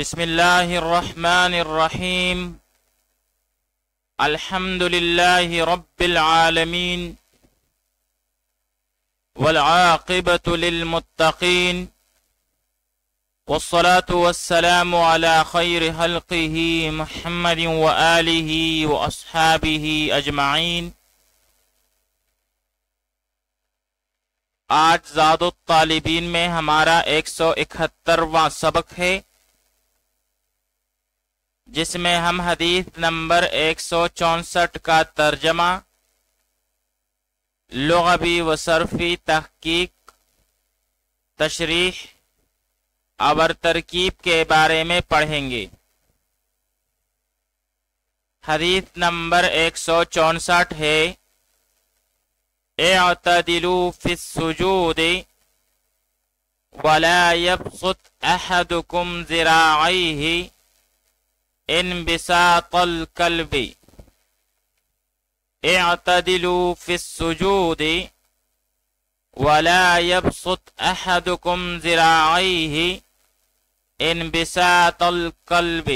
بسم الله الرحمن الرحيم. الحمد لله رب العالمين والعاقبة للمتقين والصلاة والسلام على خير خلقه محمد وآله وأصحابه أجمعين. آج زاد الطالبین میں ہمارا 171واں سبق ہے، جس میں ہم حدیث نمبر 164 کا ترجمہ، لغوی و صرفی تحقیق، تشریح اور ترکیب کے بارے میں پڑھیں گے۔ حدیث نمبر 164 ہے، اعتدلوا فی السجود ولا يبسط احدكم ذراعيه انبساط الكلب۔ اعتدلوا فی السجود ولا يبسط احدكم ذراعيه انبساط الكلب۔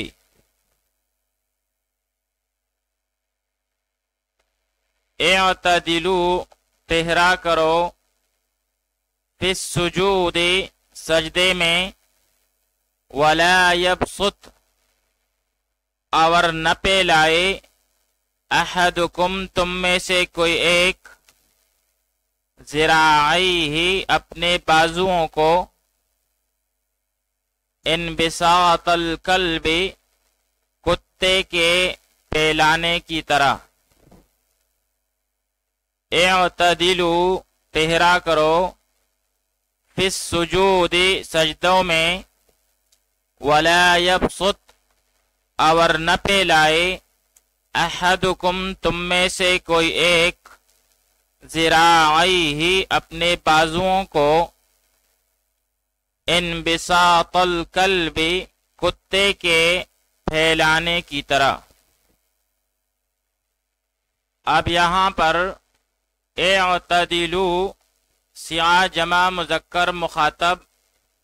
اعتدلوا تہرا کرو، فی السجود سجدے میں، ولا یبسط اور نہ پھیلائے، احدکم تم میں سے کوئی ایک، ذراعیہ اپنے بازوؤں کو، انبساط الکلب کتے کے پھیلانے کی طرح۔ اعتدلوا تہرا کرو، فی السجود سجدوں میں، ولا یبسط اور نہ پھیلائے، احدکم تم میں سے کوئی ایک، ذراعیہ اپنے بازوؤں کو، انبساط الکلب کتے کے پھیلانے کی طرح۔ اب یہاں پر اعتدلوا سیاہ جمع مذکر مخاطب،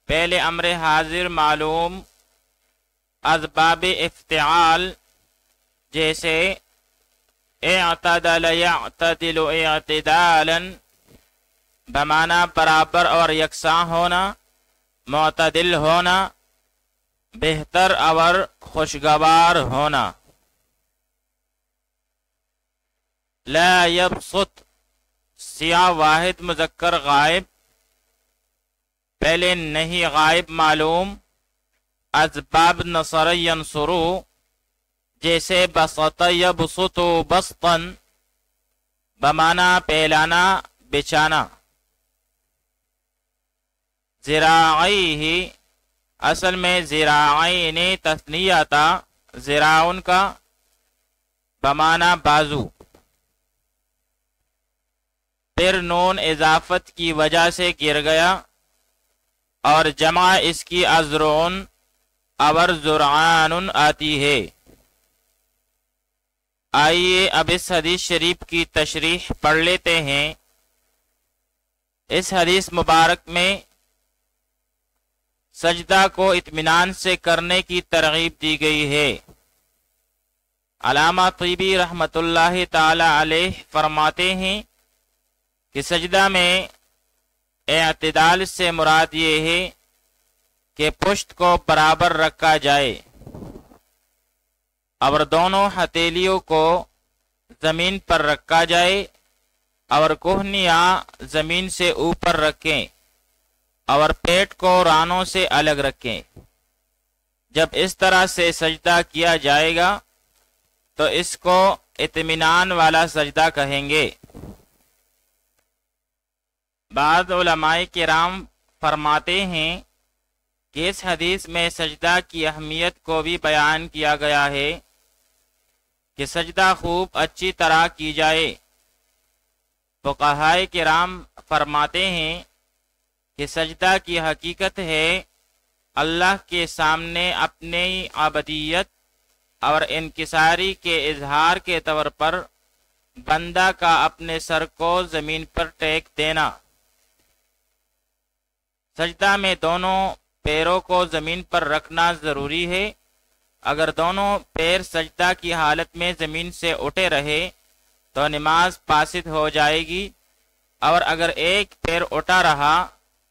پہلے امر حاضر معلوم، اسباب افتعال جیسے اعتدل یعتدل اعتدالا بمعنی برابر اور یکساں ہونا، معتدل ہونا، بہتر اور خوشگوار ہونا۔ لا یبسط سیاہ واحد مذکر غائب، پہلے نہیں غائب معلوم، اسباب نصر ینصرو جیسے بسط یبسط بسطا بمعنی پھیلانا، بچھانا۔ ذراعیہ اصل میں ذراعین تثنیہ تھا، ذراعن کا بمعنی بازو، پھر نون اضافت کی وجہ سے گر گیا اور جمع اس کی ازرعن اور زرعان آتی ہے۔ آئیے اب اس حدیث شریف کی تشریح پڑھ لیتے ہیں۔ اس حدیث مبارک میں سجدہ کو اطمینان سے کرنے کی ترغیب دی گئی ہے۔ علامہ طیبی رحمۃ اللہ تعالی علیہ فرماتے ہیں کہ سجدہ میں اعتدال سے مراد یہ ہے کہ پشت کو برابر رکھا جائے اور دونوں ہتھیلیوں کو زمین پر رکھا جائے اور کوہنیاں زمین سے اوپر رکھیں اور پیٹ کو رانوں سے الگ رکھیں۔ جب اس طرح سے سجدہ کیا جائے گا تو اس کو اطمینان والا سجدہ کہیں گے۔ بعض علماء کرام فرماتے ہیں کہ اس حدیث میں سجدہ کی اہمیت کو بھی بیان کیا گیا ہے کہ سجدہ خوب اچھی طرح کی جائے۔ فقہائے کرام فرماتے ہیں کہ سجدہ کی حقیقت ہے اللہ کے سامنے اپنی عبودیت اور انکساری کے اظہار کے طور پر بندہ کا اپنے سر کو زمین پر ٹیک دینا۔ سجدہ میں دونوں پیروں کو زمین پر رکھنا ضروری ہے۔ اگر دونوں پیر سجدہ کی حالت میں زمین سے اٹھے رہے تو نماز فاسد ہو جائے گی، اور اگر ایک پیر اٹھا رہا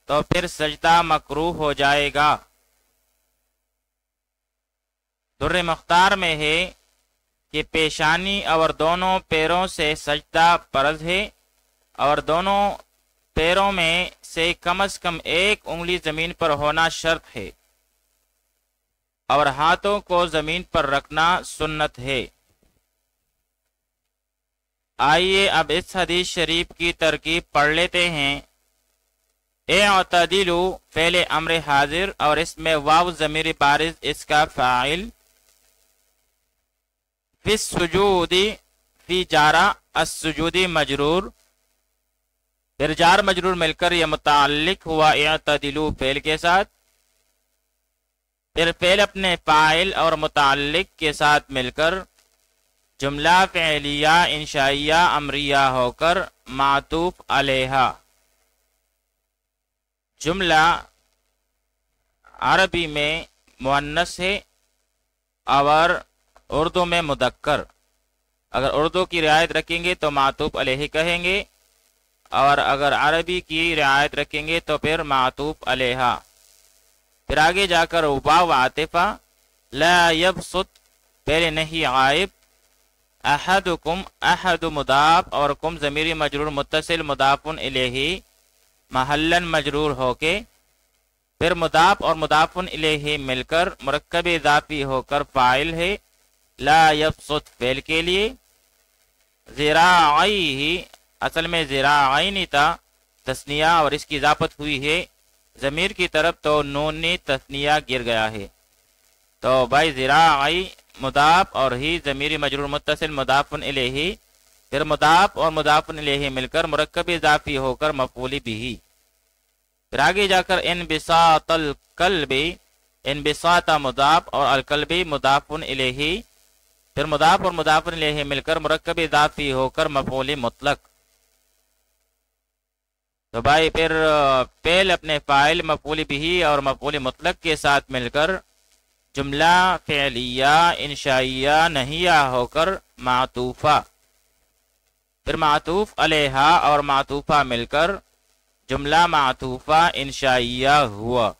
تو پھر سجدہ مکروہ ہو جائے گا۔ در مختار میں ہے کہ پیشانی اور دونوں پیروں سے سجدہ فرض ہے، اور دونوں پیروں میں سے کم از کم ایک انگلی زمین پر ہونا شرط ہے، اور ہاتھوں کو زمین پر رکھنا سنت ہے۔ آئیے اب اس حدیث شریف کی ترکیب پڑھ لیتے ہیں۔ اعتدلوا فعل امر حاضر اور اس میں واو ضمیر بارز اس کا فاعل، فی السجود فی جارہ السجودی مجرور، پھر جار مجرور مل کر یہ متعلق ہوا اعتدلوا فعل کے ساتھ، پھر فعل اپنے فاعل اور متعلق کے ساتھ مل کر جملہ فعلیہ انشائیہ امریہ ہو کر معطوف علیہا۔ جملہ عربی میں مؤنث ہے اور اردو میں مذکر، اگر اردو کی رعایت رکھیں گے تو معطوف علیہ کہیں گے، اور اگر عربی کی رعایت رکھیں گے تو پھر معطوف علیہا۔ پھر آگے جا کر واو عاطفہ، لا یبسط پہلے نہیں غائب، احدکم احد مضاف اور کم ضمیر مجرور متصل مضاف الیہ محلن مجرور ہو کے، پھر مضاف اور مضاف الیہ مل کر مرکب اضافی ہو کر فاعل ہے، لا یبسط فعل کے لیے، ذراعیہ اصل میں ذراعین تھا تثنیہ اور اس کی اضافت ہوئی ہے ضمیر کی طرف تو نون تثنیہ گر گیا ہے، تو بھائی ذراعی مضاف اور ہی ضمیر مجرور متصل مضاف الیہ، پھر مضاف اور مضاف الیہ مل کر مرکب اضافی ہو کر مفعول بھی۔ پھر آگے جا کر انبساط القلب، انبساط مضاف اور القلب مضاف الیہ، پھر مضاف اور مضاف الیہ مل کر مرکب اضافی ہو کر مفعول مطلق۔ تو بھائی پھر فعل اپنے فاعل مفعول بھی اور مفعول مطلق کے ساتھ مل کر جملہ فعلیہ انشائیہ نہیہ ہو کر معطوفہ، پھر معطوف علیہا اور معطوفہ مل کر جملہ معطوفہ انشائیہ ہوا۔